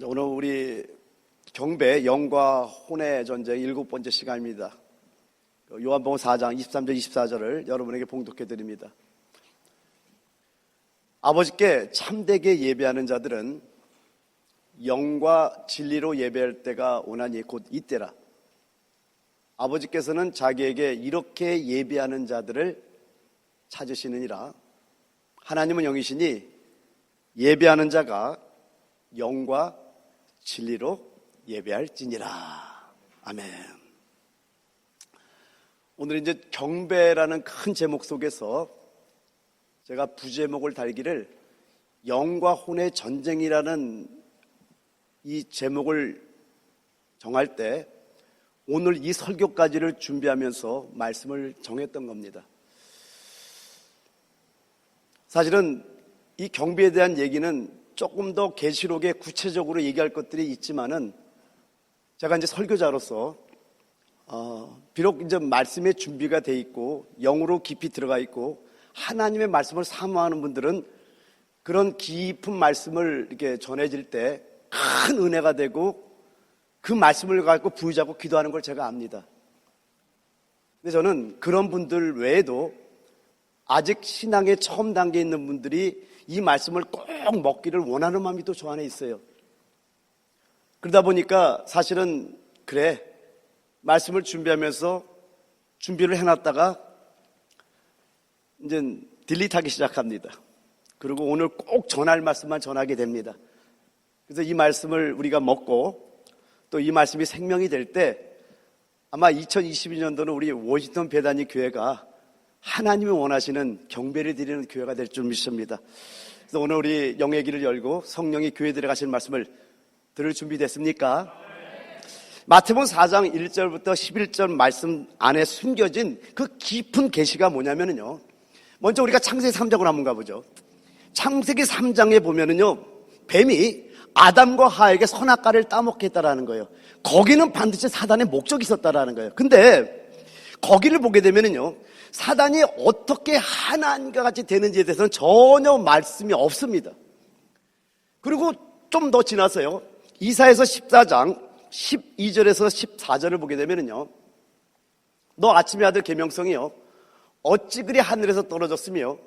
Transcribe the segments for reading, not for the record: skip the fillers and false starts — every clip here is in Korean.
오늘 우리 경배 영과 혼의 전쟁 7번째 시간입니다. 요한복음 4장 23절 24절을 여러분에게 봉독해 드립니다. 아버지께 참되게 예배하는 자들은 영과 진리로 예배할 때가 오나니 곧 이때라. 아버지께서는 자기에게 이렇게 예배하는 자들을 찾으시느니라. 하나님은 영이시니 예배하는 자가 영과 진리로 예배할지니라. 아멘. 오늘 이제 경배라는 큰 제목 속에서 제가 부제목을 달기를 영과 혼의 전쟁이라는 이 제목을 정할 때 오늘 이 설교까지를 준비하면서 말씀을 정했던 겁니다. 사실은 이 경배에 대한 얘기는 조금 더 계시록에 구체적으로 얘기할 것들이 있지만은 제가 이제 설교자로서 비록 이제 말씀의 준비가 돼 있고 영으로 깊이 들어가 있고 하나님의 말씀을 사모하는 분들은 그런 깊은 말씀을 이렇게 전해질 때 큰 은혜가 되고 그 말씀을 갖고 부유자고 기도하는 걸 제가 압니다. 근데 저는 그런 분들 외에도 아직 신앙의 처음 단계에 있는 분들이 이 말씀을 꼭 먹기를 원하는 마음이 또 저 안에 있어요. 그러다 보니까 사실은 그래, 말씀을 준비하면서 준비를 해놨다가 이제 딜리트하기 시작합니다. 그리고 오늘 꼭 전할 말씀만 전하게 됩니다. 그래서 이 말씀을 우리가 먹고 또 이 말씀이 생명이 될 때 아마 2022년도는 우리 워싱턴 베다니 교회가 하나님이 원하시는 경배를 드리는 교회가 될 줄 믿습니다. 그래서 오늘 우리 영의 길을 열고 성령이 교회에 들어가시는 말씀을 들을 준비 됐습니까? 마태복음 4장 1절부터 11절 말씀 안에 숨겨진 그 깊은 계시가 뭐냐면요, 먼저 우리가 창세기 3장으로 한번 가보죠. 창세기 3장에 보면은요, 뱀이 아담과 하에게 선악과를 따먹게 했다라는 거예요. 거기는 반드시 사단의 목적이 있었다라는 거예요. 근데 거기를 보게 되면은요, 사단이 어떻게 하나님과 같이 되는지에 대해서는 전혀 말씀이 없습니다. 그리고 좀 더 지나서요, 이사야서 14장 12절에서 14절을 보게 되면은요, 너 아침의 아들 계명성이요, 어찌 그리 하늘에서 떨어졌으며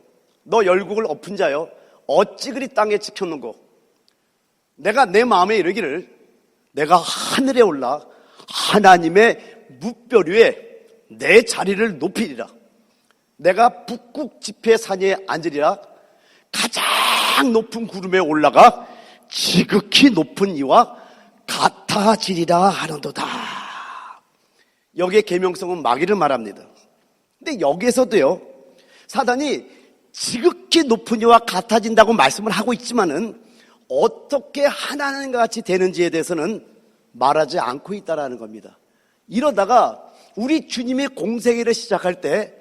너 열국을 엎은 자요, 어찌 그리 땅에 찍혔는고. 내가 내 마음에 이르기를 내가 하늘에 올라 하나님의 뭇별 위에 내 자리를 높이리라. 내가 북극 지폐 산에 앉으리라. 가장 높은 구름에 올라가 지극히 높은 이와 같아지리라 하는도다. 여기에 계명성은 마귀를 말합니다. 근데 여기에서도요, 사단이 지극히 높은 이와 같아진다고 말씀을 하고 있지만은 어떻게 하나님과 같이 되는지에 대해서는 말하지 않고 있다라는 겁니다. 이러다가 우리 주님의 공생애를 시작할 때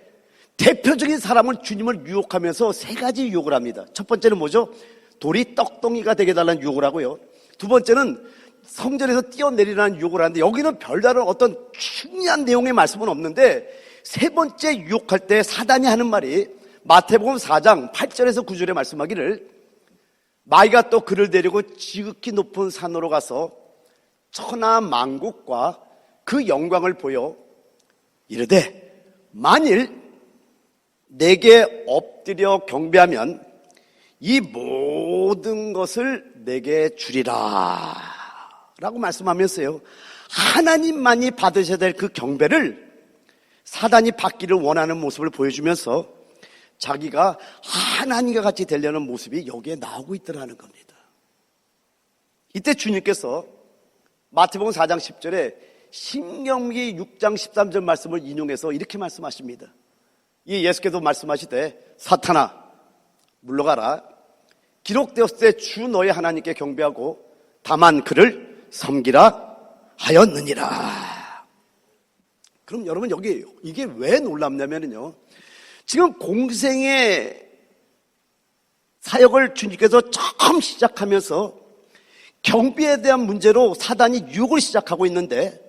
대표적인 사람은 주님을 유혹하면서 세 가지 유혹을 합니다. 첫 번째는 뭐죠? 돌이 떡덩이가 되게 달라는 유혹을 하고요. 두 번째는 성전에서 뛰어내리라는 유혹을 하는데 여기는 별다른 어떤 중요한 내용의 말씀은 없는데, 세 번째 유혹할 때 사단이 하는 말이 마태복음 4장 8절에서 9절에 말씀하기를 마귀가 또 그를 데리고 지극히 높은 산으로 가서 천하 만국과 그 영광을 보여 이르되 만일 내게 엎드려 경배하면 이 모든 것을 내게 주리라 라고 말씀하면서요, 하나님만이 받으셔야 될 그 경배를 사단이 받기를 원하는 모습을 보여주면서 자기가 하나님과 같이 되려는 모습이 여기에 나오고 있더라는 겁니다. 이때 주님께서 마태복음 4장 10절에 신명기 6장 13절 말씀을 인용해서 이렇게 말씀하십니다. 이 예수께서 말씀하시되 사탄아 물러가라. 기록되었을 때 주 너의 하나님께 경배하고 다만 그를 섬기라 하였느니라. 그럼 여러분, 여기 이게 왜 놀랍냐면요, 지금 공생의 사역을 주님께서 처음 시작하면서 경배에 대한 문제로 사단이 유혹을 시작하고 있는데,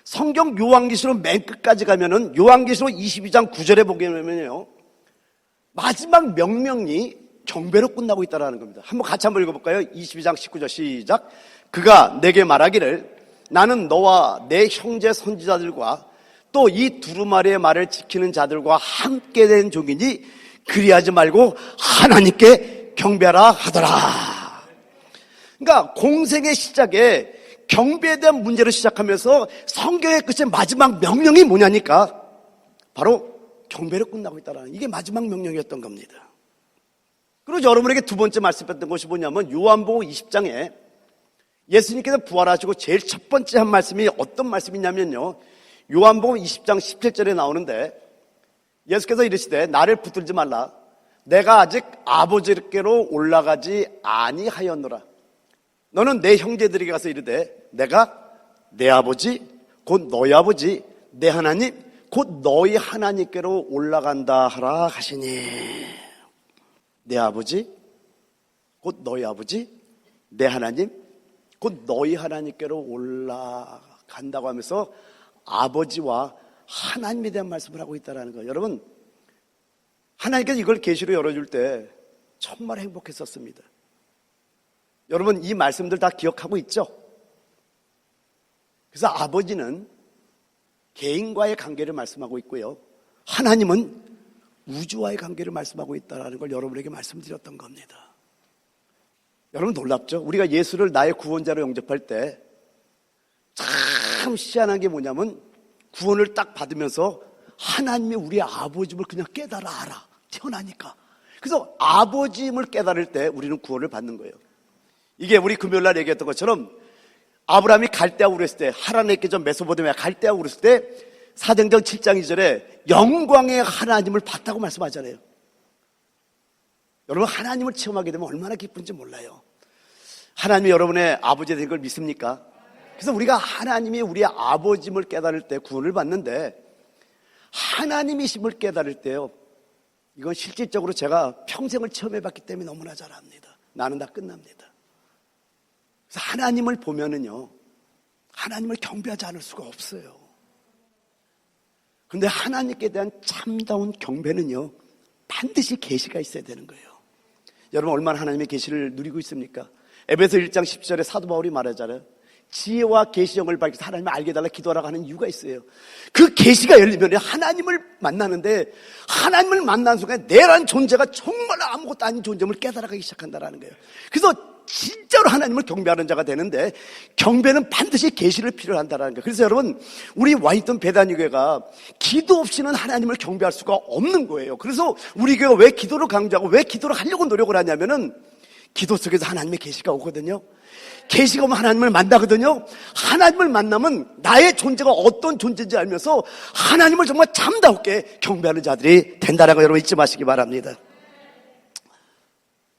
성경 요한계시록 맨 끝까지 가면은 요한계시록 22장 9절에 보게 되면요, 마지막 명령이 경배로 끝나고 있다는 겁니다. 같이 한번 읽어볼까요? 22장 19절 시작. 그가 내게 말하기를 나는 너와 내 형제 선지자들과 또 이 두루마리의 말을 지키는 자들과 함께 된 종이니 그리하지 말고 하나님께 경배하라 하더라. 그러니까 공생의 시작에 경배에 대한 문제로 시작하면서 성경의 끝의 마지막 명령이 뭐냐니까 바로 경배로 끝나고 있다는 이게 마지막 명령이었던 겁니다. 그리고 여러분에게 두 번째 말씀했던 것이 뭐냐면 요한복음 20장에 예수님께서 부활하시고 제일 첫 번째 한 말씀이 어떤 말씀이냐면요, 요한복음 20장 17절에 나오는데 예수께서 이르시되 나를 붙들지 말라. 내가 아직 아버지께로 올라가지 아니하였노라. 너는 내 형제들에게 가서 이르되 내가 내 아버지 곧 너희 아버지 내 하나님 곧 너희 하나님께로 올라간다 하라 하시니. 내 아버지 곧 너희 아버지 내 하나님 곧 너희 하나님께로 올라간다고 하면서 아버지와 하나님에 대한 말씀을 하고 있다는 거예요. 여러분, 하나님께서 이걸 계시로 열어줄 때 정말 행복했었습니다. 여러분, 이 말씀들 다 기억하고 있죠? 그래서 아버지는 개인과의 관계를 말씀하고 있고요, 하나님은 우주와의 관계를 말씀하고 있다는 걸 여러분에게 말씀드렸던 겁니다. 여러분 놀랍죠? 우리가 예수를 나의 구원자로 영접할 때 참 희한한 게 뭐냐면 구원을 딱 받으면서 하나님이 우리의 아버지임을 그냥 깨달아 알아. 태어나니까. 그래서 아버지임을 깨달을 때 우리는 구원을 받는 거예요. 이게 우리 금요일날 얘기했던 것처럼 아브라함이 갈대아우로 했을 때, 하란에게 전 메소포타미아 갈대아우로 했을 때 사도행전 7장 2절에 영광의 하나님을 봤다고 말씀하잖아요. 여러분, 하나님을 체험하게 되면 얼마나 기쁜지 몰라요. 하나님이 여러분의 아버지 된 걸 믿습니까? 그래서 우리가 하나님이 우리의 아버지임을 깨달을 때 구원을 받는데, 하나님이심을 깨달을 때요, 이건 실질적으로 제가 평생을 체험해봤기 때문에 너무나 잘 압니다. 나는 다 끝납니다. 그래서 하나님을 보면은요, 하나님을 경배하지 않을 수가 없어요. 그런데 하나님께 대한 참다운 경배는요, 반드시 계시가 있어야 되는 거예요. 여러분, 얼마나 하나님의 계시를 누리고 있습니까? 에베소 1장 10절에 사도 바울이 말하잖아요. 지혜와 계시형을 밝혀서 하나님을 알게 달라 기도하라고 하는 이유가 있어요. 그 계시가 열리면 하나님을 만나는데, 하나님을 만난 순간 내란 존재가 정말 아무것도 아닌 존재임을 깨달아가기 시작한다는 거예요. 그래서 진짜로 하나님을 경배하는 자가 되는데, 경배는 반드시 계시를 필요로 한다는 거예요. 그래서 여러분, 우리 와있던 배단위교회가 기도 없이는 하나님을 경배할 수가 없는 거예요. 그래서 우리 교회가 왜 기도를 강조하고 왜 기도를 하려고 노력을 하냐면은, 기도 속에서 하나님의 계시가 오거든요. 계시가 오면 하나님을 만나거든요. 하나님을 만나면 나의 존재가 어떤 존재인지 알면서 하나님을 정말 참다웠게 경배하는 자들이 된다는 거 여러분 잊지 마시기 바랍니다.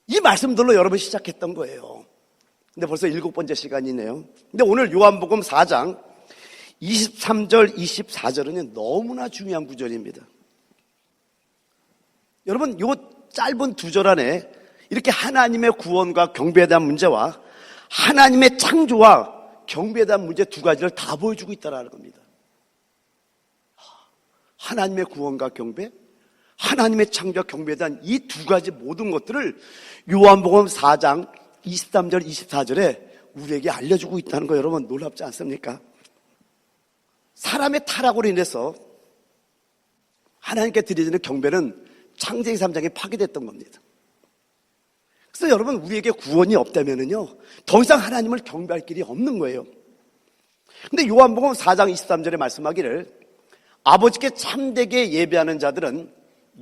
이 말씀들로 여러분 시작했던 거예요. 근데 벌써 7번째 시간이네요. 근데 오늘 요한복음 4장 23절 24절은 너무나 중요한 구절입니다. 여러분, 요 짧은 두 절 안에 이렇게 하나님의 구원과 경배에 대한 문제와 하나님의 창조와 경배에 대한 문제 두 가지를 다 보여주고 있다는 겁니다. 하나님의 구원과 경배, 하나님의 창조와 경배에 대한 이 두 가지 모든 것들을 요한복음 4장 23절 24절에 우리에게 알려주고 있다는 거 여러분 놀랍지 않습니까? 사람의 타락으로 인해서 하나님께 드리는 경배는 창세기 3장에 파괴됐던 겁니다. 그래서 여러분, 우리에게 구원이 없다면은요, 더 이상 하나님을 경배할 길이 없는 거예요. 근데 요한복음 4장 23절에 말씀하기를 아버지께 참되게 예배하는 자들은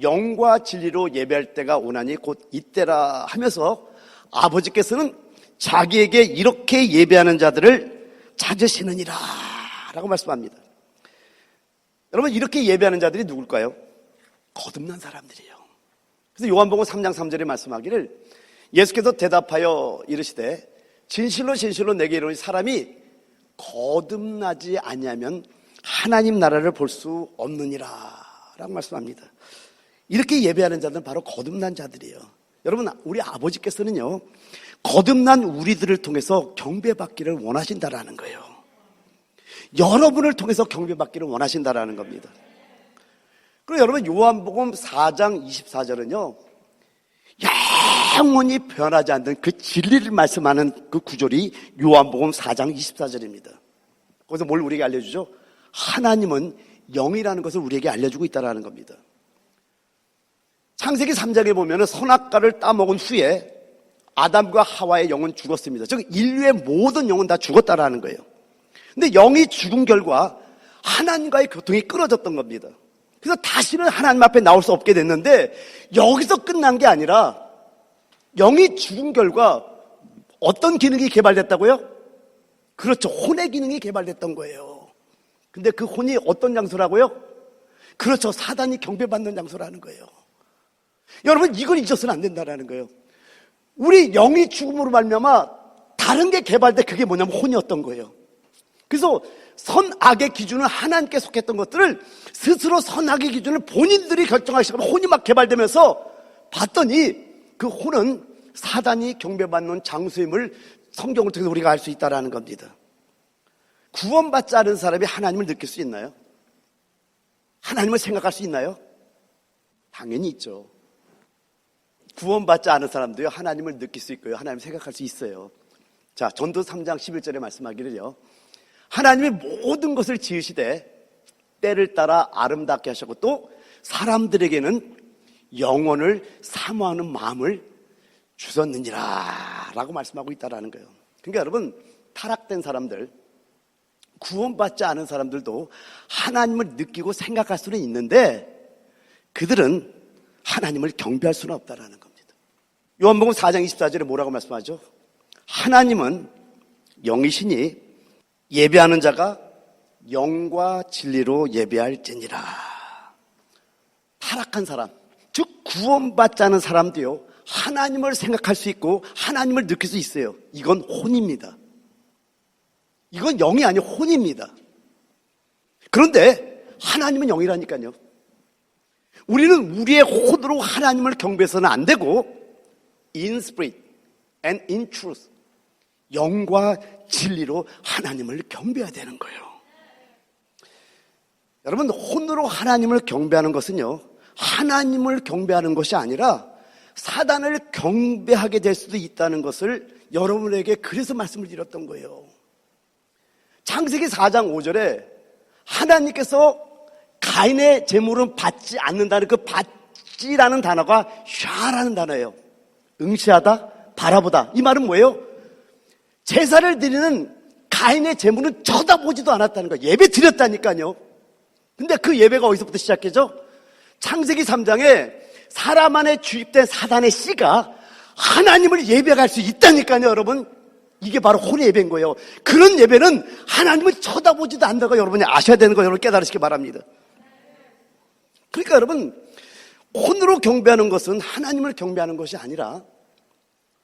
영과 진리로 예배할 때가 오나니 곧 이때라 하면서 아버지께서는 자기에게 이렇게 예배하는 자들을 찾으시느니라 라고 말씀합니다. 여러분, 이렇게 예배하는 자들이 누굴까요? 거듭난 사람들이에요. 그래서 요한복음 3장 3절에 말씀하기를 예수께서 대답하여 이르시되 진실로 진실로 내게 이르노니 사람이 거듭나지 아니하면 하나님 나라를 볼 수 없느니라 라고 말씀합니다. 이렇게 예배하는 자들은 바로 거듭난 자들이에요. 여러분, 우리 아버지께서는요, 거듭난 우리들을 통해서 경배받기를 원하신다라는 거예요. 여러분을 통해서 경배받기를 원하신다라는 겁니다. 그리고 여러분, 요한복음 4장 24절은요, 영원히 변하지 않는 그 진리를 말씀하는 그 구절이 요한복음 4장 24절입니다. 거기서 뭘 우리에게 알려주죠? 하나님은 영이라는 것을 우리에게 알려주고 있다는 겁니다. 창세기 3장에 보면 선악과를 따먹은 후에 아담과 하와의 영은 죽었습니다. 즉 인류의 모든 영은 다 죽었다라는 거예요. 근데 영이 죽은 결과 하나님과의 교통이 끊어졌던 겁니다. 그래서 다시는 하나님 앞에 나올 수 없게 됐는데 여기서 끝난 게 아니라 영이 죽은 결과 어떤 기능이 개발됐다고요? 그렇죠. 혼의 기능이 개발됐던 거예요. 근데 그 혼이 어떤 장소라고요? 그렇죠. 사단이 경배받는 장소라는 거예요. 여러분 이걸 잊어서는 안 된다는 거예요. 우리 영이 죽음으로 말미암아 다른 게 개발돼. 그게 뭐냐면 혼이었던 거예요. 그래서 선악의 기준은 하나님께 속했던 것들을 스스로 선악의 기준을 본인들이 결정하기 시작하면 혼이 막 개발되면서 봤더니 그 혼은 사단이 경배받는 장소임을 성경을 통해서 우리가 알 수 있다는 겁니다. 구원받지 않은 사람이 하나님을 느낄 수 있나요? 하나님을 생각할 수 있나요? 당연히 있죠. 구원받지 않은 사람도요, 하나님을 느낄 수 있고요, 하나님을 생각할 수 있어요. 자, 전도 3장 11절에 말씀하기를요, 하나님이 모든 것을 지으시되 때를 따라 아름답게 하셨고 또 사람들에게는 영혼을 사모하는 마음을 주셨느니라 라고 말씀하고 있다는 거예요. 그러니까 여러분, 타락된 사람들, 구원받지 않은 사람들도 하나님을 느끼고 생각할 수는 있는데 그들은 하나님을 경배할 수는 없다는 겁니다. 요한복음 4장 24절에 뭐라고 말씀하죠? 하나님은 영이시니 예배하는 자가 영과 진리로 예배할지니라. 타락한 사람, 즉 구원받지 않은 사람도요, 하나님을 생각할 수 있고 하나님을 느낄 수 있어요. 이건 혼입니다. 이건 영이 아니고 혼입니다. 그런데 하나님은 영이라니까요. 우리는 우리의 혼으로 하나님을 경배해서는 안 되고 in spirit and in truth, 영과 진리로 하나님을 경배해야 되는 거예요. 여러분, 혼으로 하나님을 경배하는 것은요, 하나님을 경배하는 것이 아니라 사단을 경배하게 될 수도 있다는 것을 여러분에게 그래서 말씀을 드렸던 거예요. 창세기 4장 5절에 하나님께서 가인의 제물은 받지 않는다는 그 받지라는 단어가 샤라는 단어예요. 응시하다, 바라보다. 이 말은 뭐예요? 제사를 드리는 가인의 제물은 쳐다보지도 않았다는 거예요. 예배 드렸다니까요. 근데 그 예배가 어디서부터 시작해죠? 창세기 3장에 사람 안에 주입된 사단의 씨가 하나님을 예배할 수 있다니까요, 여러분. 이게 바로 혼의 예배인 거예요. 그런 예배는 하나님을 쳐다보지도 않는다고 여러분이 아셔야 되는 거 여러분 깨달으시기 바랍니다. 그러니까 여러분, 혼으로 경배하는 것은 하나님을 경배하는 것이 아니라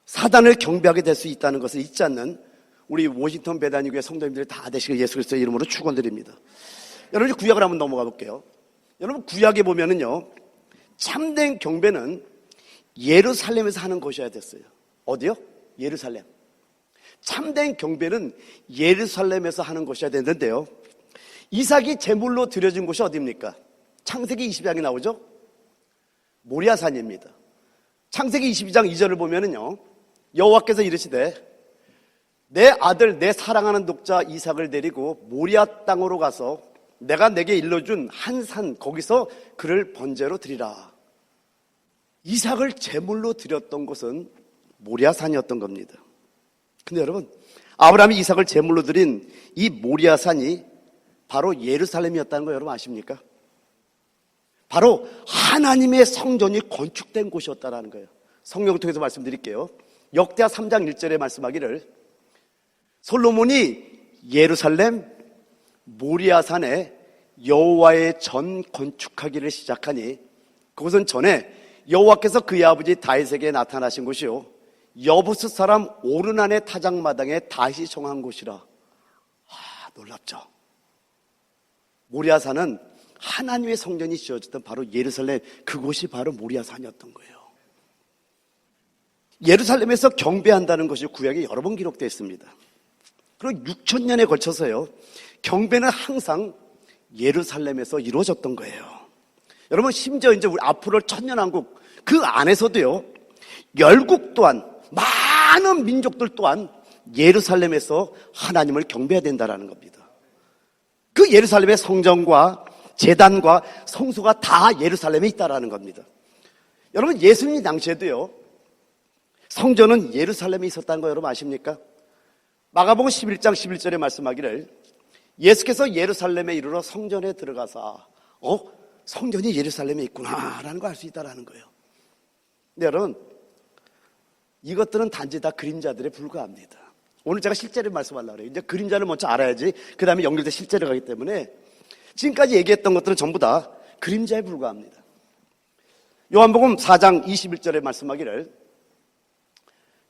사단을 경배하게 될 수 있다는 것을 잊지 않는 우리 워싱턴 베다니교회 성도님들이 다 되시길 예수 그리스도의 이름으로 축원드립니다. 여러분, 구약을 한번 넘어가 볼게요. 여러분, 구약에 보면은요, 참된 경배는 예루살렘에서 하는 것이어야 됐어요. 어디요? 예루살렘. 참된 경배는 예루살렘에서 하는 것이어야 되는데요, 이삭이 제물로 드려진 곳이 어디입니까? 창세기 22장에 나오죠? 모리아산입니다. 창세기 22장 2절을 보면은요, 여호와께서 이르시되 내 아들 내 사랑하는 독자 이삭을 데리고 모리아 땅으로 가서 내가 내게 일러준 한 산 거기서 그를 번제로 드리라. 이삭을 제물로 드렸던 곳은 모리아산이었던 겁니다. 근데 여러분, 아브라함이 이삭을 제물로 드린 이 모리아산이 바로 예루살렘이었다는 거 여러분 아십니까? 바로 하나님의 성전이 건축된 곳이었다는 거예요. 성경을 통해서 말씀드릴게요. 역대하 3장 1절에 말씀하기를 솔로몬이 예루살렘 모리아산에 여호와의 전 건축하기를 시작하니 그것은 전에 여호와께서 그의 아버지 다윗에게 나타나신 곳이요 여부스 사람 오르난의 타작마당에 다시 정한 곳이라. 놀랍죠. 모리아산은 하나님의 성전이 지어졌던 바로 예루살렘, 그곳이 바로 모리아산이었던 거예요. 예루살렘에서 경배한다는 것이 구약에 여러 번 기록되어 있습니다. 그리고 6,000년에 걸쳐서요, 경배는 항상 예루살렘에서 이루어졌던 거예요. 여러분, 심지어 이제 우리 앞으로 천년왕국 그 안에서도요, 열국 또한, 많은 민족들 또한 예루살렘에서 하나님을 경배해야 된다는 겁니다. 그 예루살렘의 성전과 제단과 성소가 다 예루살렘에 있다는 겁니다. 여러분, 예수님 당시에도요, 성전은 예루살렘에 있었다는 거 여러분 아십니까? 마가복음 11장 11절에 말씀하기를 예수께서 예루살렘에 이르러 성전에 들어가서 성전이 예루살렘에 있구나라는 걸 알 수 있다는 거예요. 근데 여러분, 이것들은 단지 다 그림자들에 불과합니다. 오늘 제가 실제를 말씀하려고 그래요. 이제 그림자를 먼저 알아야지 그 다음에 연결돼 실제로 가기 때문에 지금까지 얘기했던 것들은 전부 다 그림자에 불과합니다. 요한복음 4장 21절에 말씀하기를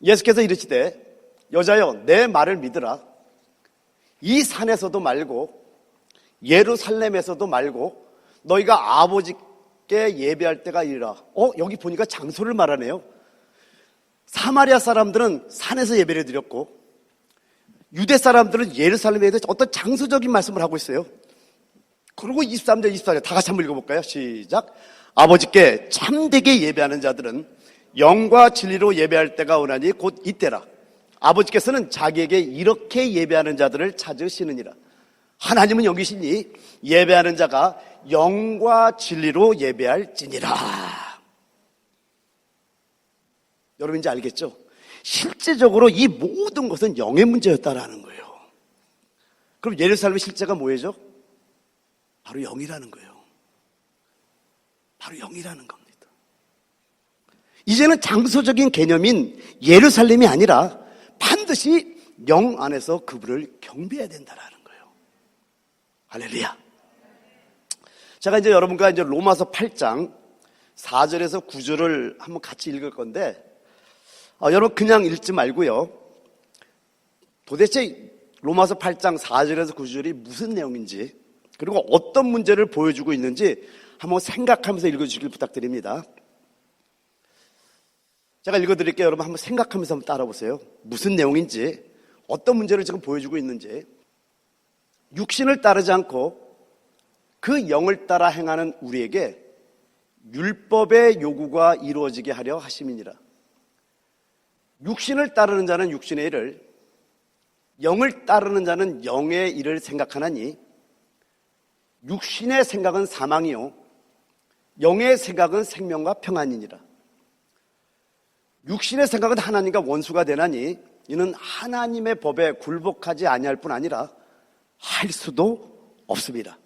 예수께서 이르시되 여자여 내 말을 믿으라. 이 산에서도 말고 예루살렘에서도 말고 너희가 아버지께 예배할 때가 이르라. 여기 보니까 장소를 말하네요. 사마리아 사람들은 산에서 예배를 드렸고 유대 사람들은 예루살렘에 대해서 어떤 장소적인 말씀을 하고 있어요. 그리고 23절 24절 다 같이 한번 읽어볼까요? 시작. 아버지께 참되게 예배하는 자들은 영과 진리로 예배할 때가 오나니 곧 이때라. 아버지께서는 자기에게 이렇게 예배하는 자들을 찾으시느니라. 하나님은 여기시니 예배하는 자가 영과 진리로 예배할지니라. 여러분 이제 알겠죠? 실제적으로 이 모든 것은 영의 문제였다라는 거예요. 그럼 예루살렘의 실제가 뭐예요? 바로 영이라는 거예요. 바로 영이라는 겁니다. 이제는 장소적인 개념인 예루살렘이 아니라 반드시 영 안에서 그분을 경배해야 된다라는 거예요. 할렐루야. 제가 이제 여러분과 이제 로마서 8장 4절에서 9절을 한번 같이 읽을 건데, 여러분 그냥 읽지 말고요. 도대체 로마서 8장 4절에서 9절이 무슨 내용인지, 그리고 어떤 문제를 보여주고 있는지 한번 생각하면서 읽어주시길 부탁드립니다. 제가 읽어드릴게요. 여러분 한번 생각하면서 한번 따라보세요. 무슨 내용인지, 어떤 문제를 지금 보여주고 있는지. 육신을 따르지 않고 그 영을 따라 행하는 우리에게 율법의 요구가 이루어지게 하려 하심이니라. 육신을 따르는 자는 육신의 일을, 영을 따르는 자는 영의 일을 생각하나니 육신의 생각은 사망이요 영의 생각은 생명과 평안이니라. 육신의 생각은 하나님과 원수가 되나니 이는 하나님의 법에 굴복하지 아니할 뿐 아니라 할 수도 없습니다.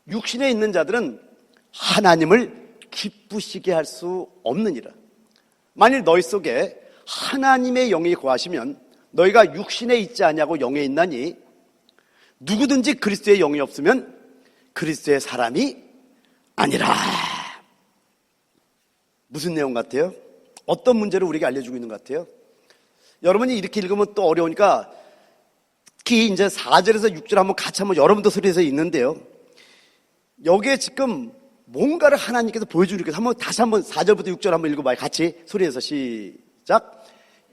육신에 있는 자들은 하나님을 기쁘시게 할 수 없느니라. 만일 너희 속에 하나님의 영이 거하시면 너희가 육신에 있지 아니하고 영에 있나니 누구든지 그리스도의 영이 없으면 그리스도의 사람이 아니라. 무슨 내용 같아요? 어떤 문제를 우리에게 알려주고 있는 것 같아요? 여러분이 이렇게 읽으면 또 어려우니까 특히 이제 4절에서 6절 한번 같이 한번 여러분도 소리에서 읽는데요. 여기에 지금 뭔가를 하나님께서 보여주니까 한번 다시 한번 4절부터 6절 한번 읽어봐요. 같이 소리에서 시작.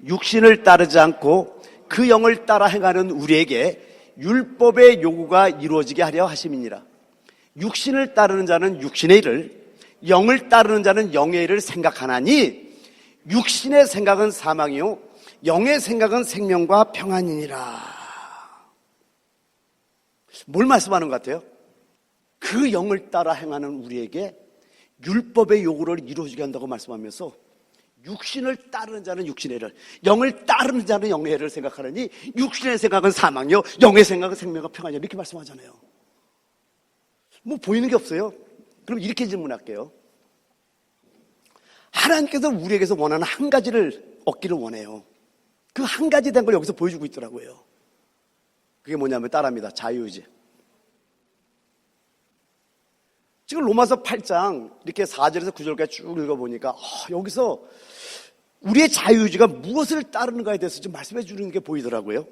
육신을 따르지 않고 그 영을 따라 행하는 우리에게 율법의 요구가 이루어지게 하려 하심이니라. 육신을 따르는 자는 육신의 일을, 영을 따르는 자는 영의 일을 생각하나니 육신의 생각은 사망이요 영의 생각은 생명과 평안이니라. 뭘 말씀하는 것 같아요? 그 영을 따라 행하는 우리에게 율법의 요구를 이루어지게 한다고 말씀하면서 육신을 따르는 자는 육신의 일을, 영을 따르는 자는 영의 일을 생각하느니 육신의 생각은 사망이요 영의 생각은 생명과 평안이요 이렇게 말씀하잖아요. 뭐 보이는 게 없어요? 그럼 이렇게 질문할게요. 하나님께서 우리에게서 원하는 한 가지를 얻기를 원해요. 그 한 가지 된 걸 여기서 보여주고 있더라고요. 그게 뭐냐면 따라합니다. 자유의지. 지금 로마서 8장 이렇게 4절에서 9절까지 쭉 읽어보니까 여기서 우리의 자유의지가 무엇을 따르는가에 대해서 좀 말씀해 주는 게 보이더라고요.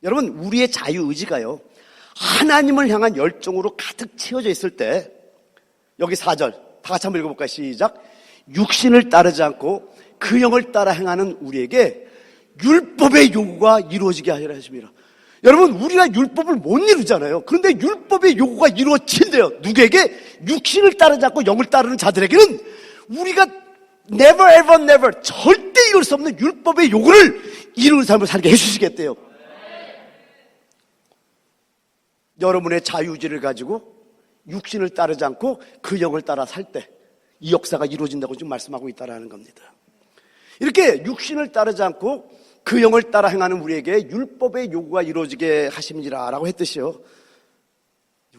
여러분, 우리의 자유의지가요 하나님을 향한 열정으로 가득 채워져 있을 때, 여기 4절 다 같이 한번 읽어볼까요? 시작. 육신을 따르지 않고 그 영을 따라 행하는 우리에게 율법의 요구가 이루어지게 하리라 하십니다. 여러분, 우리가 율법을 못 이루잖아요. 그런데 율법의 요구가 이루어진대요. 누구에게? 육신을 따르지 않고 영을 따르는 자들에게는 우리가 never ever never 절대 이룰 수 없는 율법의 요구를 이루는 삶을 살게 해주시겠대요. 여러분의 자유의지를 가지고 육신을 따르지 않고 그 영을 따라 살 때 이 역사가 이루어진다고 지금 말씀하고 있다는 겁니다. 이렇게 육신을 따르지 않고 그 영을 따라 행하는 우리에게 율법의 요구가 이루어지게 하심이라 라고 했듯이요,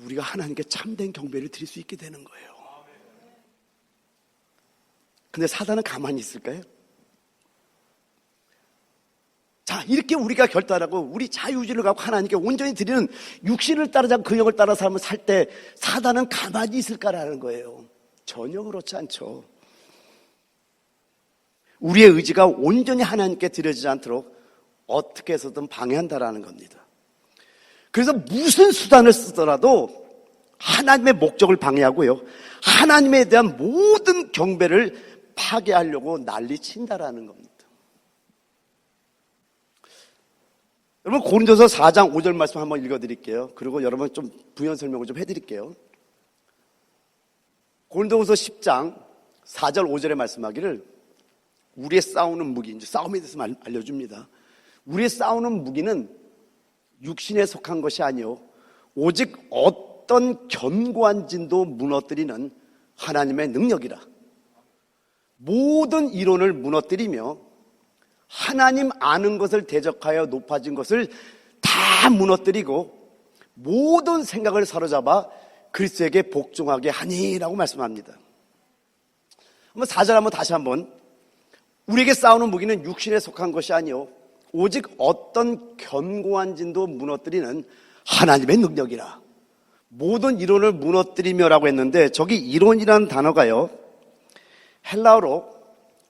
우리가 하나님께 참된 경배를 드릴 수 있게 되는 거예요. 근데 사단은 가만히 있을까요? 자, 이렇게 우리가 결단하고 우리 자유의지를 갖고 하나님께 온전히 드리는 육신을 따르지 않고 그 영을 따라 삶을 살 때 사단은 가만히 있을까라는 거예요. 전혀 그렇지 않죠. 우리의 의지가 온전히 하나님께 드려지지 않도록 어떻게 해서든 방해한다라는 겁니다. 그래서 무슨 수단을 쓰더라도 하나님의 목적을 방해하고요, 하나님에 대한 모든 경배를 파괴하려고 난리친다라는 겁니다. 여러분, 고린도서 4장 5절 말씀 한번 읽어드릴게요. 그리고 여러분 좀 부연 설명을 좀 해드릴게요. 고린도서 10장 4절 5절에 말씀하기를, 우리의 싸우는 무기, 이제 싸움에 대해서 알려줍니다. 우리의 싸우는 무기는 육신에 속한 것이 아니요 오직 어떤 견고한 진도 무너뜨리는 하나님의 능력이라. 모든 이론을 무너뜨리며 하나님 아는 것을 대적하여 높아진 것을 다 무너뜨리고 모든 생각을 사로잡아 그리스도에게 복종하게 하니라고 말씀합니다. 한번 4절 한번 다시 한번. 우리에게 싸우는 무기는 육신에 속한 것이 아니요 오직 어떤 견고한 진도 무너뜨리는 하나님의 능력이라. 모든 이론을 무너뜨리며라고 했는데, 저기 이론이라는 단어가요, 헬라어로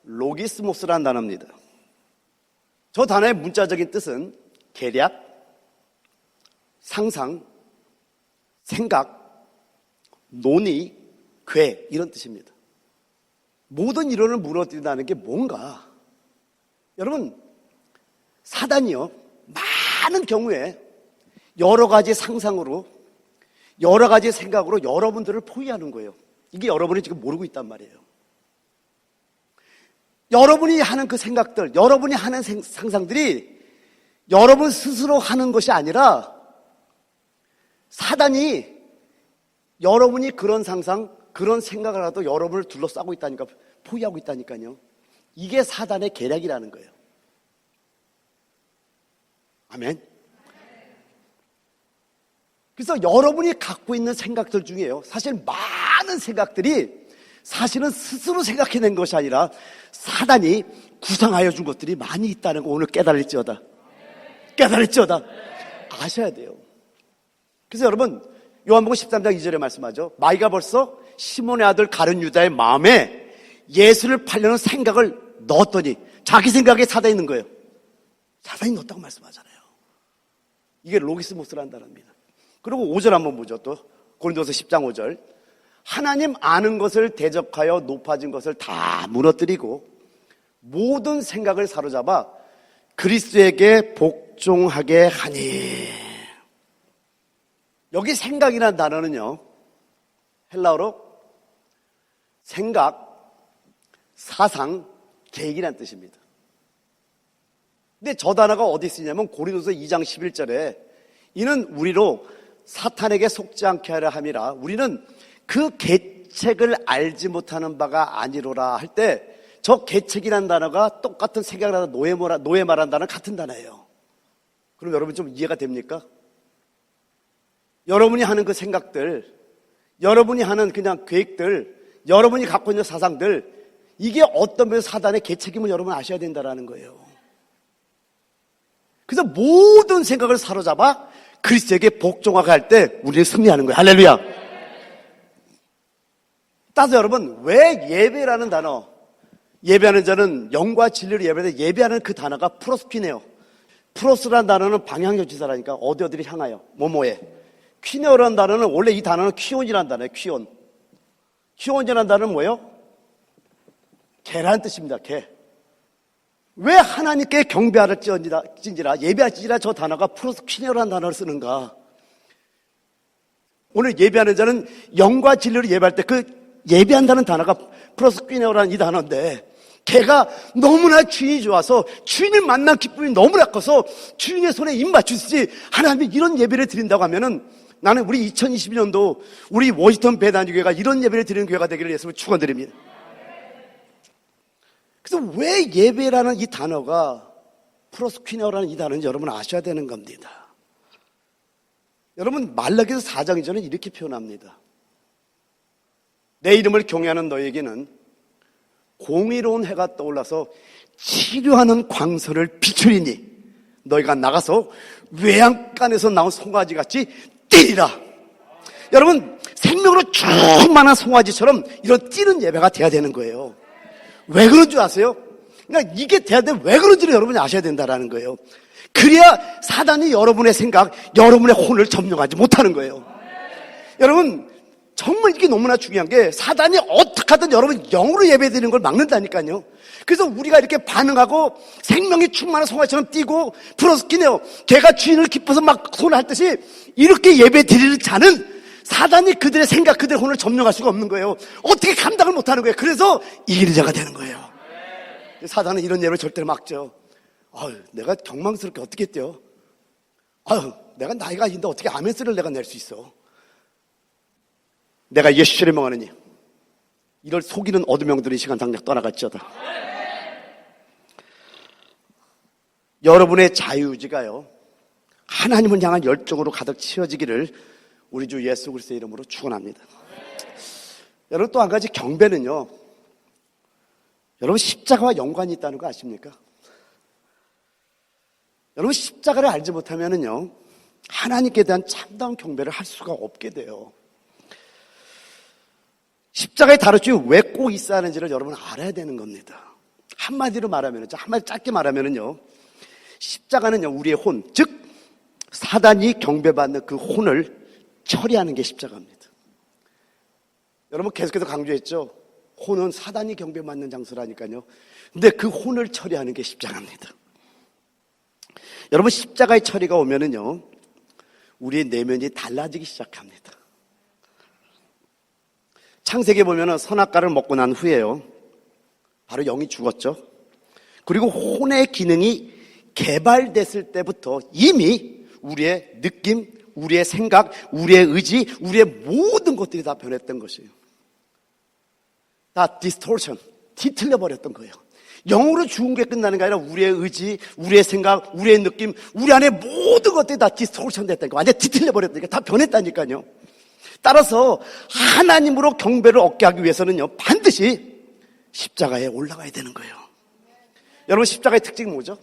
로기스모스라는 단어입니다. 저 단어의 문자적인 뜻은 계략, 상상, 생각, 논의, 궤, 이런 뜻입니다. 모든 이론을 무너뜨린다는 게 뭔가? 여러분, 사단이요, 많은 경우에 여러 가지 상상으로, 여러 가지 생각으로 여러분들을 포위하는 거예요. 이게 여러분이 지금 모르고 있단 말이에요. 여러분이 하는 그 생각들, 여러분이 하는 상상들이 여러분 스스로 하는 것이 아니라 사단이 여러분이 그런 상상, 그런 생각을 하도 여러분을 둘러싸고 있다니까, 포위하고 있다니까요. 이게 사단의 계략이라는 거예요. 아멘. 그래서 여러분이 갖고 있는 생각들 중에요, 사실 많은 생각들이 사실은 스스로 생각해낸 것이 아니라 사단이 구상하여 준 것들이 많이 있다는 거 오늘 깨달을지어다. 깨달을지어다. 아셔야 돼요. 그래서 여러분, 요한복음 13장 2절에 말씀하죠. 마귀가 벌써 시몬의 아들 가룟 유다의 마음에 예수를 팔려는 생각을 넣었더니, 자기 생각에 사단이 있는 거예요. 사단이 넣었다고 말씀하잖아요. 이게 로기스모스라는 단어입니다. 그리고 5절 한번 보죠. 또 고린도서 10장 5절. 하나님 아는 것을 대적하여 높아진 것을 다 무너뜨리고 모든 생각을 사로잡아 그리스도에게 복종하게 하니. 여기 생각이라는 단어는요, 헬라어로 생각, 사상, 계획이라는 뜻입니다. 근데 저 단어가 어디 쓰냐면 고린도서 2장 11절에 이는 우리로 사탄에게 속지 않게 하려 함이라. 우리는 그 계책을 알지 못하는 바가 아니로라 할 때 저 계책이라는 단어가 똑같은 생각을 하다 노예 말한 단어는 같은 단어예요. 그럼 여러분 좀 이해가 됩니까? 여러분이 하는 그 생각들, 여러분이 하는 그냥 계획들, 여러분이 갖고 있는 사상들, 이게 어떤 면에서 사단의 계책임을 여러분 아셔야 된다는 거예요. 그래서 모든 생각을 사로잡아 그리스도에게 복종하게 할 때 우리는 승리하는 거예요. 할렐루야. 따라서 여러분, 왜 예배라는 단어, 예배하는 자는 영과 진리를 예배하는데 예배하는 그 단어가 프로스피네요. 프로스라는 단어는 방향조치사라니까 어디를 향하여 뭐뭐에. 퀴네어라는 단어는 원래 이 단어는 퀴온이라는 단어예요. 퀴온. 퀴온이라는 단어는 뭐예요? 개라는 뜻입니다. 개. 왜 하나님께 경배할지니라 예배할지니라 저 단어가 프로스퀴네어라는 단어를 쓰는가? 오늘 예배하는 자는 영과 진리를 예배할 때 그 예배한다는 단어가 프로스퀴네어라는 이 단어인데 개가 너무나 주인이 좋아서 주인을 만난 기쁨이 너무나 커서 주인의 손에 입 맞추듯이 하나님이 이런 예배를 드린다고 하면은 나는 우리 2022년도 우리 워싱턴 배단교회가 이런 예배를 드리는 교회가 되기를 예수님을 축원드립니다. 그래서 왜 예배라는 이 단어가 프로스퀴너라는 이 단어인지 여러분 아셔야 되는 겁니다. 여러분 말라기서 4장 2절은 이렇게 표현합니다. 내 이름을 경외하는 너에게는 공의로운 해가 떠올라서 치료하는 광선을 비추리니 너희가 나가서 외양간에서 나온 송아지같이 뛰리라. 여러분 생명으로 충만한 송아지처럼 이런 뛰는 예배가 돼야 되는 거예요. 왜 그런 줄 아세요? 그러니까 이게 돼야 돼. 왜 그런지를 여러분이 아셔야 된다는 거예요. 그래야 사단이 여러분의 생각, 여러분의 혼을 점령하지 못하는 거예요. 여러분 정말 이게 너무나 중요한 게 사단이 어떻게 하든 여러분 영으로 예배드리는 걸 막는다니까요. 그래서 우리가 이렇게 반응하고 생명이 충만한 송아지처럼 뛰고 프로스키네요. 걔가 주인을 기뻐서 막 손을 할 듯이 이렇게 예배드리는 자는 사단이 그들의 생각, 그들의 혼을 점령할 수가 없는 거예요. 어떻게 감당을 못하는 거예요. 그래서 이기는 자가 되는 거예요. 사단은 이런 예배를 절대로 막죠. 내가 경망스럽게 어떻게 뛰어? 내가 나이가 있는데 어떻게 아멘스를 내가 낼 수 있어? 내가 예수를 명하느니 이를 속이는 어둠 영들이 시간 당장 떠나갈지어다. 여러분의 자유의지가요 하나님을 향한 열정으로 가득 채워지기를 우리 주 예수 그리스도의 이름으로 축원합니다. 여러분 또 한 가지 경배는요 여러분 십자가와 연관이 있다는 거 아십니까? 여러분 십자가를 알지 못하면은요 하나님께 대한 참다운 경배를 할 수가 없게 돼요. 십자가의 다루증이 왜 꼭 있어야 하는지를 여러분 알아야 되는 겁니다. 한마디로 말하면, 한마디 짧게 말하면은요, 십자가는요, 우리의 혼, 즉, 사단이 경배받는 그 혼을 처리하는 게 십자가입니다. 여러분 계속해서 강조했죠? 혼은 사단이 경배받는 장소라니까요. 근데 그 혼을 처리하는 게 십자가입니다. 여러분 십자가의 처리가 오면은요, 우리의 내면이 달라지기 시작합니다. 창세기에 보면은 선악과를 먹고 난 후에요. 바로 영이 죽었죠. 그리고 혼의 기능이 개발됐을 때부터 이미 우리의 느낌, 우리의 생각, 우리의 의지, 우리의 모든 것들이 다 변했던 것이에요. 다 디스토션, 뒤틀려 버렸던 거예요. 영으로 죽은 게 끝나는 게 아니라 우리의 의지, 우리의 생각, 우리의 느낌, 우리 안에 모든 것들이 다 디스토션 됐다니까. 완전 뒤틀려 버렸다니까. 다 변했다니까요. 따라서 하나님으로 경배를 얻게 하기 위해서는요 반드시 십자가에 올라가야 되는 거예요. 여러분 십자가의 특징이 뭐죠?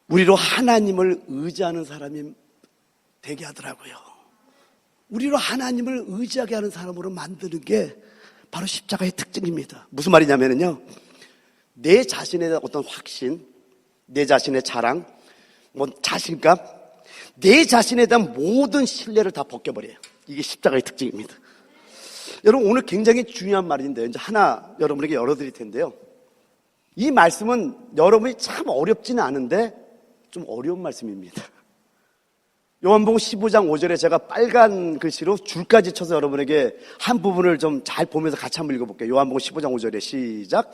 우리로 하나님을 의지하는 사람이 되게 하더라고요. 우리로 하나님을 의지하게 하는 사람으로 만드는 게 바로 십자가의 특징입니다. 무슨 말이냐면요 내 자신에 대한 어떤 확신, 내 자신의 자랑, 자신감, 내 자신에 대한 모든 신뢰를 다 벗겨버려요. 이게 십자가의 특징입니다. 여러분 오늘 굉장히 중요한 말인데 이제 하나 여러분에게 열어드릴 텐데요. 이 말씀은 여러분이 참 어렵지는 않은데 좀 어려운 말씀입니다. 요한복음 15장 5절에 제가 빨간 글씨로 줄까지 쳐서 여러분에게 한 부분을 좀 잘 보면서 같이 한번 읽어볼게요. 요한복음 15장 5절에 시작.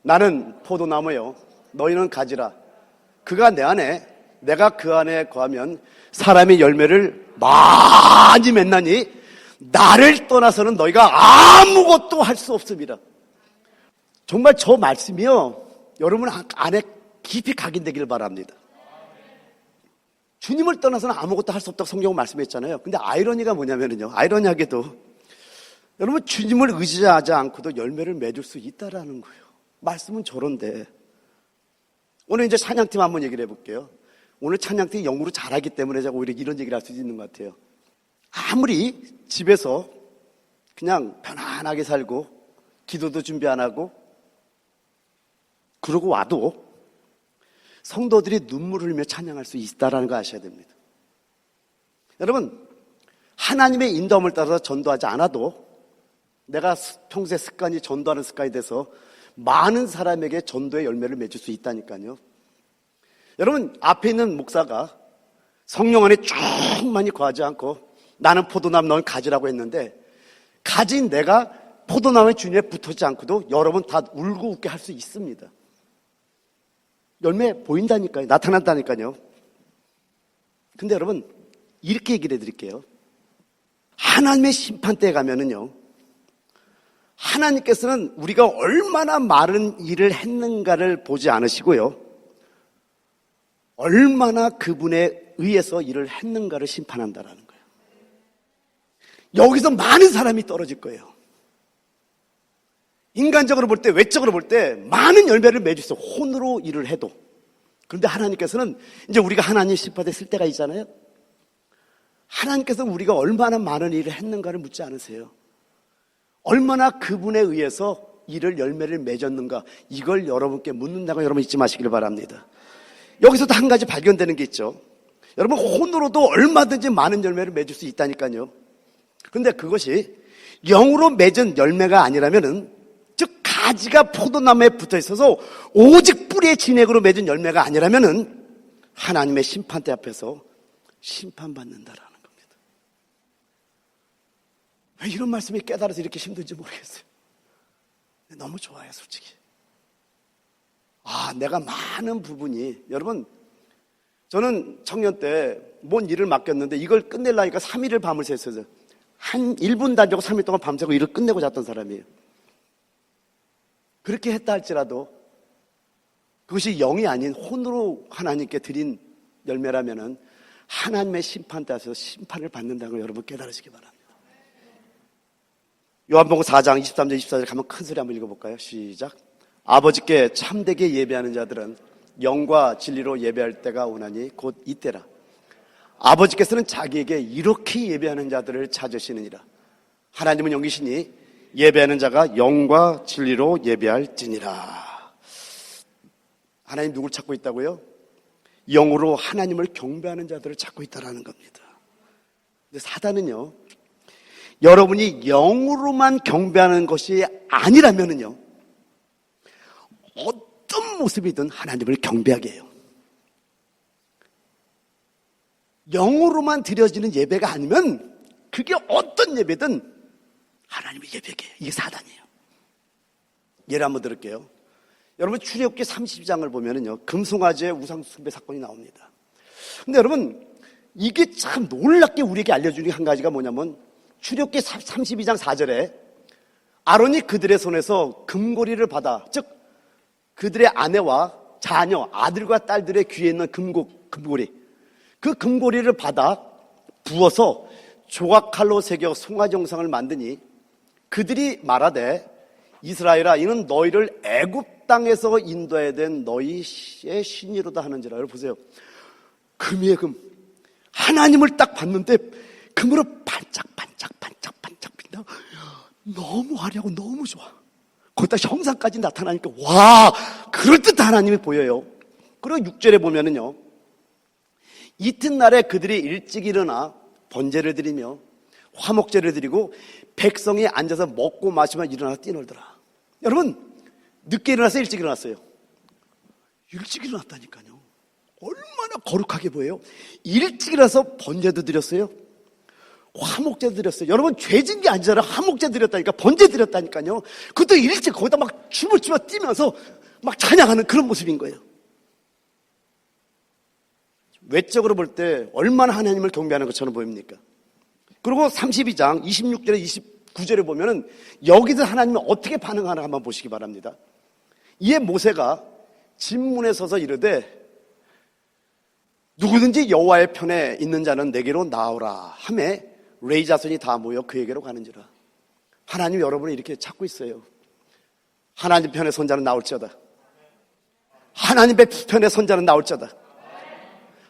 나는 포도나무요 너희는 가지라. 그가 내 안에 내가 그 안에 거하면 사람이 열매를 많이 맺나니 나를 떠나서는 너희가 아무것도 할 수 없습니다. 정말 저 말씀이요 여러분 안에 깊이 각인되기를 바랍니다. 주님을 떠나서는 아무것도 할 수 없다고 성경은 말씀했잖아요. 근데 아이러니가 뭐냐면요 아이러니하게도 여러분 주님을 의지하지 않고도 열매를 맺을 수 있다라는 거예요. 말씀은 저런데 오늘 이제 찬양팀 한번 얘기를 해볼게요. 오늘 찬양팀이 영으로 잘하기 때문에 제가 오히려 이런 얘기를 할 수 있는 것 같아요. 아무리 집에서 그냥 편안하게 살고 기도도 준비 안 하고 그러고 와도 성도들이 눈물 흘리며 찬양할 수 있다는 거 아셔야 됩니다. 여러분 하나님의 인도함을 따라서 전도하지 않아도 내가 평소에 습관이 전도하는 습관이 돼서 많은 사람에게 전도의 열매를 맺을 수 있다니까요. 여러분 앞에 있는 목사가 성령 안에 충만히 거하지 않고 나는 포도나무 너는 가지라고 했는데 가진 내가 포도나무의 주님에 붙어지 않고도 여러분 다 울고 웃게 할 수 있습니다. 열매 보인다니까요. 나타난다니까요. 근데 여러분, 이렇게 얘기를 해드릴게요. 하나님의 심판대에 가면은요, 하나님께서는 우리가 얼마나 많은 일을 했는가를 보지 않으시고요, 얼마나 그분에 의해서 일을 했는가를 심판한다라는 거예요. 여기서 많은 사람이 떨어질 거예요. 인간적으로 볼 때, 외적으로 볼 때 많은 열매를 맺을 수 있어요. 혼으로 일을 해도. 그런데 하나님께서는 이제 우리가 하나님 심판에 쓸 때가 있잖아요. 하나님께서는 우리가 얼마나 많은 일을 했는가를 묻지 않으세요. 얼마나 그분에 의해서 일을 열매를 맺었는가, 이걸 여러분께 묻는다고 여러분 잊지 마시기를 바랍니다. 여기서도 한 가지 발견되는 게 있죠. 여러분, 혼으로도 얼마든지 많은 열매를 맺을 수 있다니까요. 그런데 그것이 영으로 맺은 열매가 아니라면은, 즉 가지가 포도나무에 붙어 있어서 오직 뿌리의 진액으로 맺은 열매가 아니라면은 하나님의 심판대 앞에서 심판받는다라는 겁니다. 왜 이런 말씀이 깨달아서 이렇게 힘든지 모르겠어요. 너무 좋아요, 솔직히. 내가 많은 부분이, 여러분, 저는 청년 때 뭔 일을 맡겼는데 이걸 끝내려니까 3일을 밤을 샜어요. 한 1분 단위고 3일 동안 밤새고 일을 끝내고 잤던 사람이에요. 그렇게 했다 할지라도 그것이 영이 아닌 혼으로 하나님께 드린 열매라면은 하나님의 심판대 앞에서 심판을 받는다는 걸 여러분 깨달으시기 바랍니다. 요한복음 4장 23절 24절 가면 큰 소리 한번 읽어볼까요? 시작. 아버지께 참되게 예배하는 자들은 영과 진리로 예배할 때가 오나니 곧 이때라. 아버지께서는 자기에게 이렇게 예배하는 자들을 찾으시느니라. 하나님은 영이시니 예배하는 자가 영과 진리로 예배할지니라. 하나님 누굴 찾고 있다고요? 영으로 하나님을 경배하는 자들을 찾고 있다라는 겁니다. 근데 사단은요, 여러분이 영으로만 경배하는 것이 아니라면은요, 어떤 모습이든 하나님을 경배하게 해요. 영으로만 드려지는 예배가 아니면 그게 어떤 예배든 하나님을 예배하게 해요. 이게 사단이에요. 예를 한번 들을게요. 여러분, 출애굽기 32장을 보면은요, 금송아지의 우상 숭배 사건이 나옵니다. 근데 여러분, 이게 참 놀랍게 우리에게 알려주는 한 가지가 뭐냐면, 출애굽기 32장 4절에 아론이 그들의 손에서 금고리를 받아, 즉 그들의 아내와 자녀, 아들과 딸들의 귀에 있는 금고리, 그 금고리를 받아 부어서 조각칼로 새겨 송아지 형상을 만드니 그들이 말하되, 이스라엘아, 이는 너희를 애굽 땅에서 인도해야 된 너희의 신이로다 하는지라. 여러분 보세요. 금이에요, 금. 하나님을 딱 봤는데 금으로 반짝반짝 빛나. 너무 화려하고 너무 좋아. 거기다 형상까지 나타나니까 와, 그럴듯한 하나님이 보여요. 그리고 6절에 보면은요, 이튿날에 그들이 일찍 일어나 번제를 드리며 화목제를 드리고 백성이 앉아서 먹고 마시면 일어나 뛰놀더라. 여러분, 늦게 일어나서 일찍 일어났어요. 일찍 일어났다니까요. 얼마나 거룩하게 보여요. 일찍 일어나서 번제도 드렸어요. 화목제 드렸어요. 여러분, 죄진 게 아니잖아요. 화목제 드렸다니까, 번제 드렸다니까요. 그것도 일찍 거기다 막 춤을 추며 뛰면서 막 찬양하는 그런 모습인 거예요. 외적으로 볼 때 얼마나 하나님을 경배하는 것처럼 보입니까? 그리고 32장 26절에 29절에 보면은 여기서 하나님은 어떻게 반응하나 한번 보시기 바랍니다. 이에 모세가 진문에 서서 이르되, 누구든지 여호와의 편에 있는 자는 내게로 나오라 하매 레위 자손이 다 모여 그에게로 가는지라. 하나님 여러분을 이렇게 찾고 있어요. 하나님 편에 선 자는 나올지어다. 하나님의 편에 선 자는 나올지어다.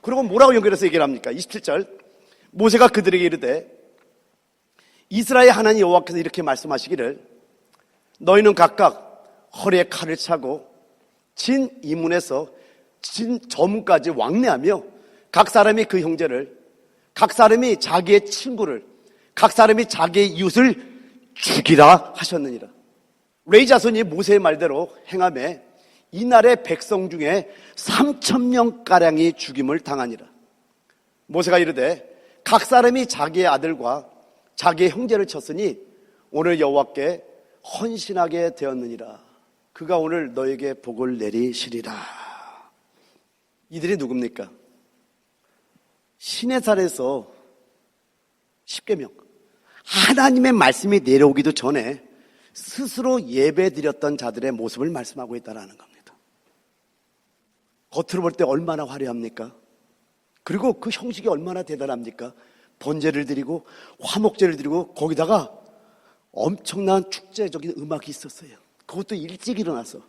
그리고 뭐라고 연결해서 얘기를 합니까? 27절, 모세가 그들에게 이르되, 이스라엘 하나님 여호와께서 이렇게 말씀하시기를, 너희는 각각 허리에 칼을 차고 진 이문에서 진 저문까지 왕래하며 각 사람이 그 형제를, 각 사람이 자기의 친구를, 각 사람이 자기의 이웃을 죽이라 하셨느니라. 레위 자손이 모세의 말대로 행하매 이날의 백성 중에 3,000명가량이 죽임을 당하니라. 모세가 이르되, 각 사람이 자기의 아들과 자기의 형제를 쳤으니 오늘 여호와께 헌신하게 되었느니라. 그가 오늘 너에게 복을 내리시리라. 이들이 누굽니까? 시내산에서 10계명, 하나님의 말씀이 내려오기도 전에 스스로 예배드렸던 자들의 모습을 말씀하고 있다는 겁니다. 겉으로 볼 때 얼마나 화려합니까? 그리고 그 형식이 얼마나 대단합니까? 번제를 드리고 화목제를 드리고 거기다가 엄청난 축제적인 음악이 있었어요. 그것도 일찍 일어나서.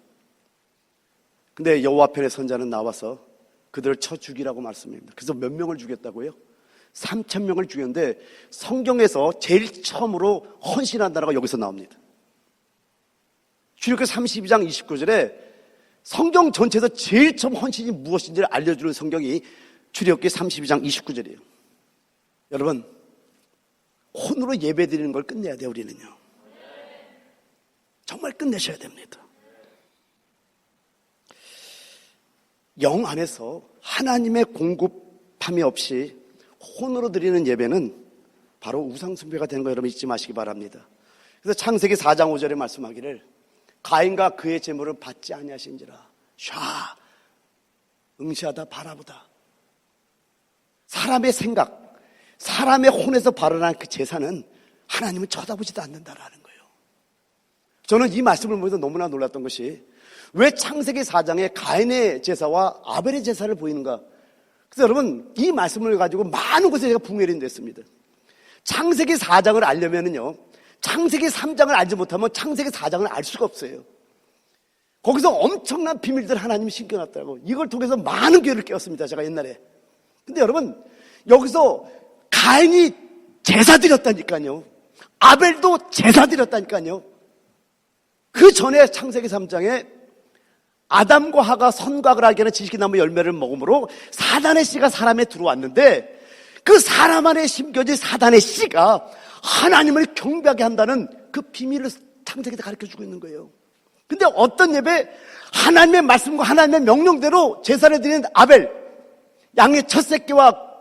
근데 여호와 편의 선자는 나와서 그들을 쳐 죽이라고 말씀합니다. 그래서 몇 명을 죽였다고요? 3,000명을 죽였는데 성경에서 제일 처음으로 헌신한 나라가 여기서 나옵니다. 출애굽기 32장 29절에 성경 전체에서 제일 처음 헌신이 무엇인지를 알려주는 성경이 출애굽기 32장 29절이에요. 여러분, 혼으로 예배드리는 걸 끝내야 돼요. 우리는요. 정말 끝내셔야 됩니다. 영 안에서 하나님의 공급함이 없이 혼으로 드리는 예배는 바로 우상숭배가 되는 거 여러분 잊지 마시기 바랍니다. 그래서 창세기 4장 5절에 말씀하기를 가인과 그의 재물을 받지 아니하신지라. 샤 응시하다 바라보다. 사람의 생각, 사람의 혼에서 발언한 그 제사는 하나님은 쳐다보지도 않는다라는 거예요. 저는 이 말씀을 보면서 너무나 놀랐던 것이 왜 창세기 4장에 가인의 제사와 아벨의 제사를 보이는가? 그래서 여러분 이 말씀을 가지고 많은 곳에 제가 분별이 됐습니다. 창세기 4장을 알려면은요, 창세기 3장을 알지 못하면 창세기 4장을 알 수가 없어요. 거기서 엄청난 비밀들 하나님이 숨겨놨다고. 이걸 통해서 많은 교회를 깨웠습니다. 제가 옛날에. 근데 여러분 여기서 가인이 제사 드렸다니까요. 아벨도 제사 드렸다니까요. 그 전에 창세기 3장에 아담과 하가 선과를 알게 하는 지식의 나무 열매를 먹음으로 사단의 씨가 사람에 들어왔는데 그 사람 안에 심겨진 사단의 씨가 하나님을 경배하게 한다는 그 비밀을 창세기에서 가르쳐주고 있는 거예요. 근데 어떤 예배, 하나님의 말씀과 하나님의 명령대로 제사를 드리는 아벨, 양의 첫 새끼와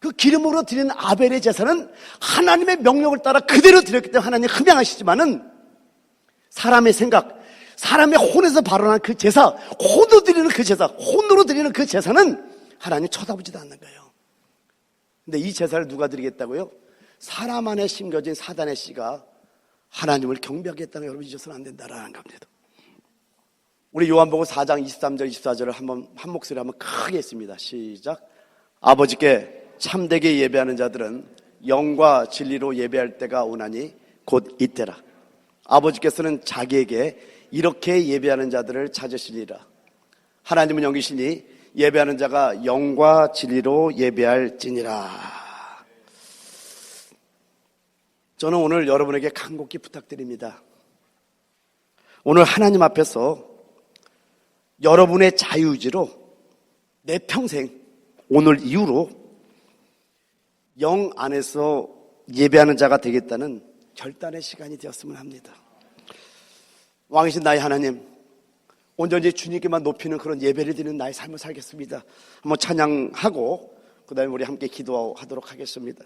그 기름으로 드리는 아벨의 제사는 하나님의 명령을 따라 그대로 드렸기 때문에 하나님 흠양하시지만은 사람의 생각, 사람의 혼에서 발언한 그 제사, 혼으로 드리는 그 제사, 혼으로 드리는 그 제사는 하나님 쳐다보지도 않는 거예요. 근데 이 제사를 누가 드리겠다고요? 사람 안에 심겨진 사단의 씨가 하나님을 경배하겠다는 여러분 잊어서는 안 된다라는 겁니다. 우리 요한복음 4장 23절 24절을 한번 한 목소리 한번 크게 했습니다. 시작. 아버지께 참되게 예배하는 자들은 영과 진리로 예배할 때가 오나니 곧 이때라. 아버지께서는 자기에게 이렇게 예배하는 자들을 찾으시리라. 하나님은 영이시니 예배하는 자가 영과 진리로 예배할지니라. 저는 오늘 여러분에게 간곡히 부탁드립니다. 오늘 하나님 앞에서 여러분의 자유의지로 내 평생 오늘 이후로 영 안에서 예배하는 자가 되겠다는 결단의 시간이 되었으면 합니다. 왕이신 나의 하나님, 온전히 주님께만 높이는 그런 예배를 드리는 나의 삶을 살겠습니다. 한번 찬양하고 그 다음에 우리 함께 기도하도록 하겠습니다.